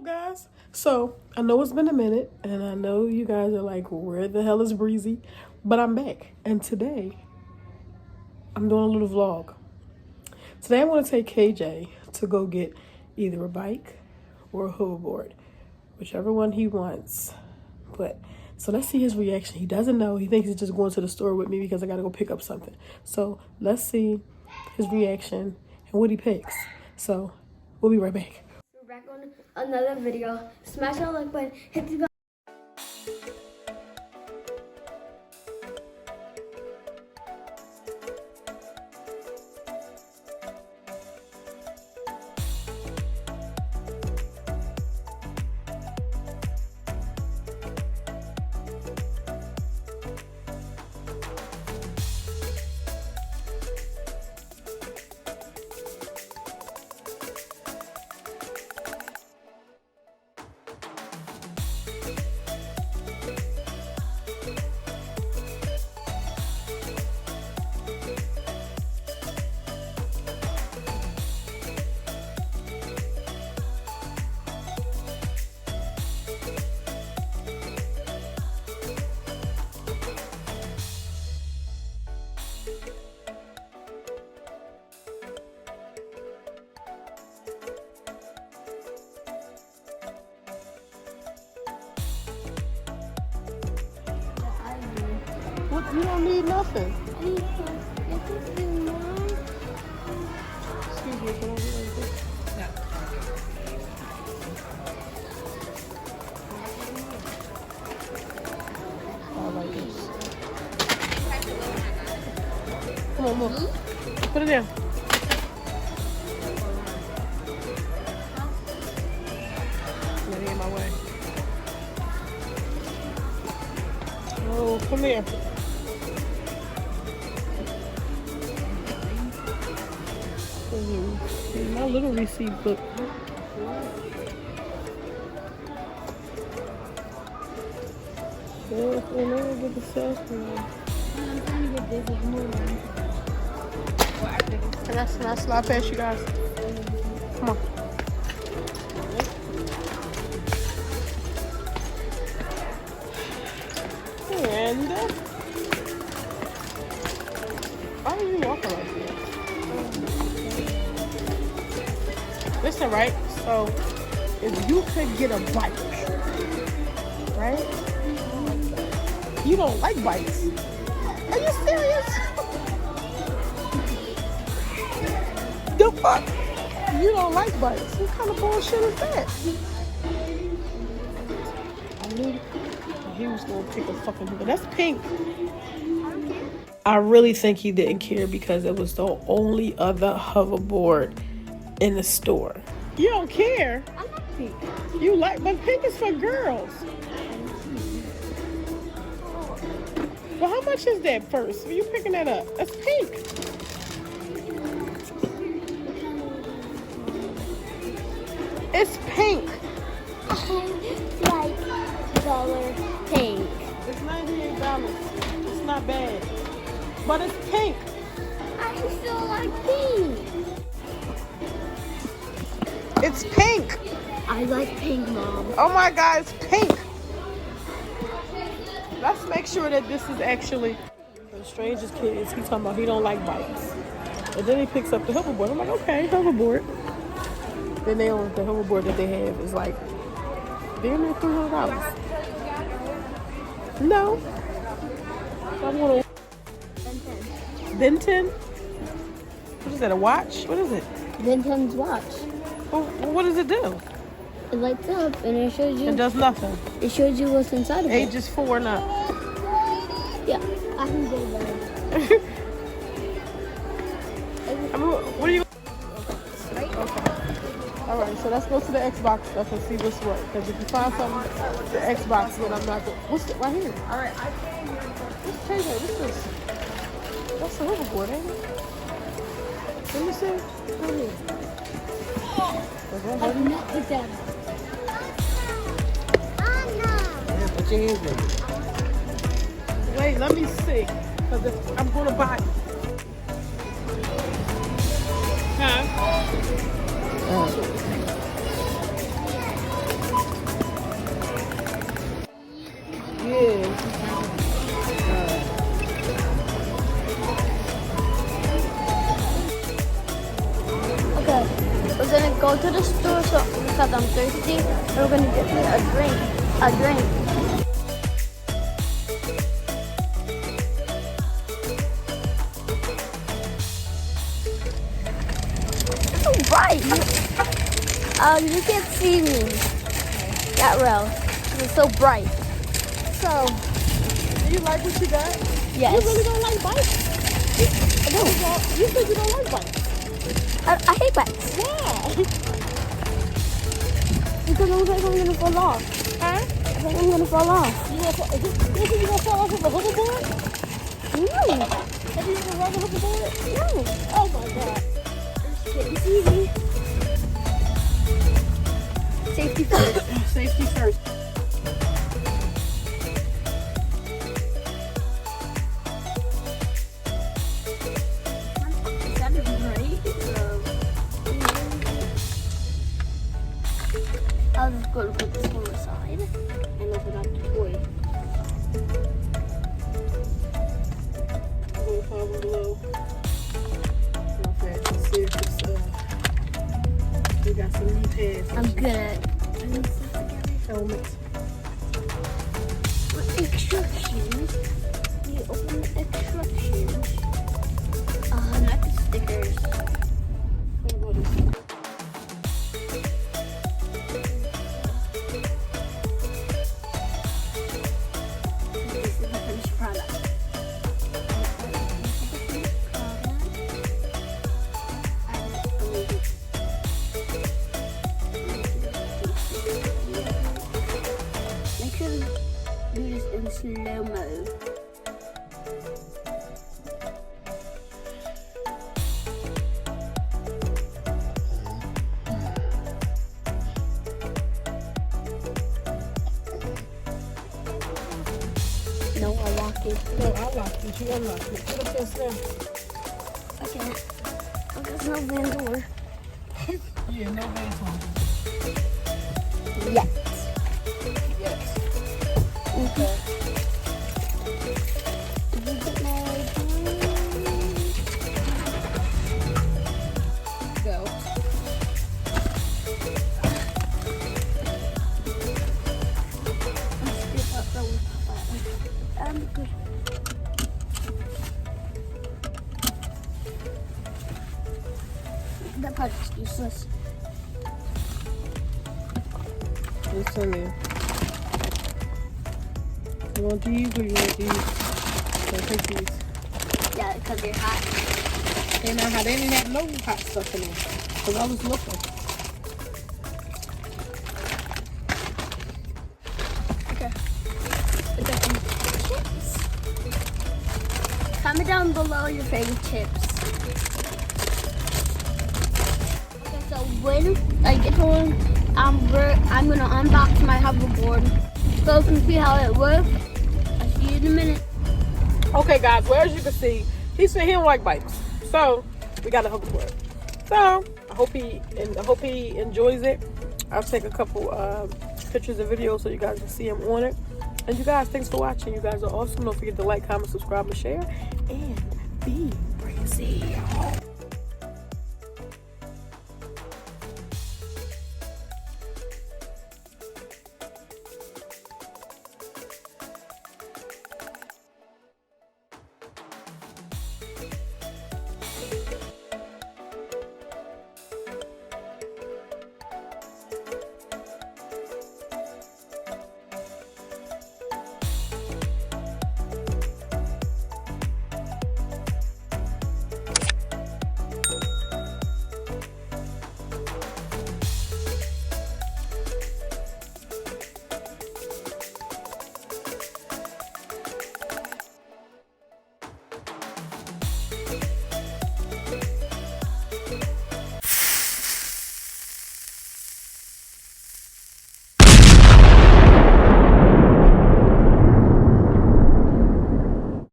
Guys, so I know it's been a minute and I know you guys are like, where the hell is Breezy? But I'm back, and today I'm doing a little vlog. Today I'm going to take KJ to go get either a bike or a hoverboard, whichever one he wants. But so let's see his reaction. He doesn't know. He thinks he's just going to the store with me because I got to go pick up something. So let's see his reaction and what he picks. So we'll be right back. We're back on another video. Smash that like button, hit the bell. You don't need nothing. Excuse Excuse me, can I do anything? I like this. Come on, look. Put it down. Let me in my way. Oh, come here. My little receipt book. Yeah, we'll never get the cell phone. I'm trying to get busy. I'm moving. Can I slide past you guys? Come on. And why are you walking like this? Listen, right? So, if you could get a bike, right? You don't like bikes. Are you serious? The fuck? You don't like bikes? What kind of bullshit is that? I knew he was gonna pick a fucking hookah. That's pink. I really think he didn't care because it was the only other hoverboard in the store. You don't care. I like pink. You like, but pink is for girls. Well, how much is that first? Are you picking that up? That's pink. It's pink. I like color pink. It's $98. It's not bad. But it's pink. I still like pink. It's pink. I like pink, Mom. Oh my God, it's pink. Let's make sure that this is actually the strangest kids. He's talking about he don't like bikes. And then he picks up the hoverboard. I'm like, okay, hoverboard. Then the hoverboard that they have is like, damn near $300. No. I'm gonna Benton? What is that, a watch? What is it? Benton's watch. Well, what does it do? It lights up and it shows you. It does nothing. It shows you what's inside of it. Ages 4 and up. Yeah, I can go there. I mean, what are you? Okay. All right, so let's go to the Xbox stuff and see what's what. Because if you find something, the Xbox, then I'm not going. What's it right here? All right, let's change it. This is. That's the hoverboard, ain't it? Let me see. Right here. I did not pick that up. Put your hands in. Wait, let me see. Because I'm going to buy it. Huh? go to the store because I'm thirsty. And we're gonna get me a drink. It's so bright. You can't see me that well. It's so bright. So. Do you like what you got? Yes. You really don't like bikes? No. You said you don't like bikes. I hate bikes. Why? Because I look like I'm gonna fall off. Huh? I think I'm gonna fall off. You think you're gonna fall off of a hoverboard? No. Have you ever run a hoverboard? No. Oh my god. It's easy. Safety first. Safety first. I'll just go to put this one aside and open up the toy. Go comment below. Real fast and see if it's we got some knee pads. I'm good at putting stuff together. Helmets. What instructions? You open the instructions. Not the stickers. What about this? This is the finished product. Make sure to do this in slow-mo. No, I'll lock it. No, I locked it. You unlocked it. Put up your snap. Okay. Oh, there's no van door. Yeah, no hands on. Yet. Yes. Okay. Did you get my Belt. Good. That part is useless. What's in there? You want these or you want these? I'll take these. Yeah, because they're hot. They not hot. They didn't have no hot stuff in them. Because I was looking. Okay. I got some chips. Comment down below your favorite chips. Okay, so when I get home, I'm gonna unbox my hoverboard so you can see how it works. I'll see you in a minute. Okay, guys. Well, as you can see, he said he don't like bikes. So we got a hoverboard. So I hope he enjoys it. I'll take a couple pictures and videos so you guys can see him on it. And you guys, thanks for watching. You guys are awesome. Don't forget to like, comment, subscribe, and share. And be breezy.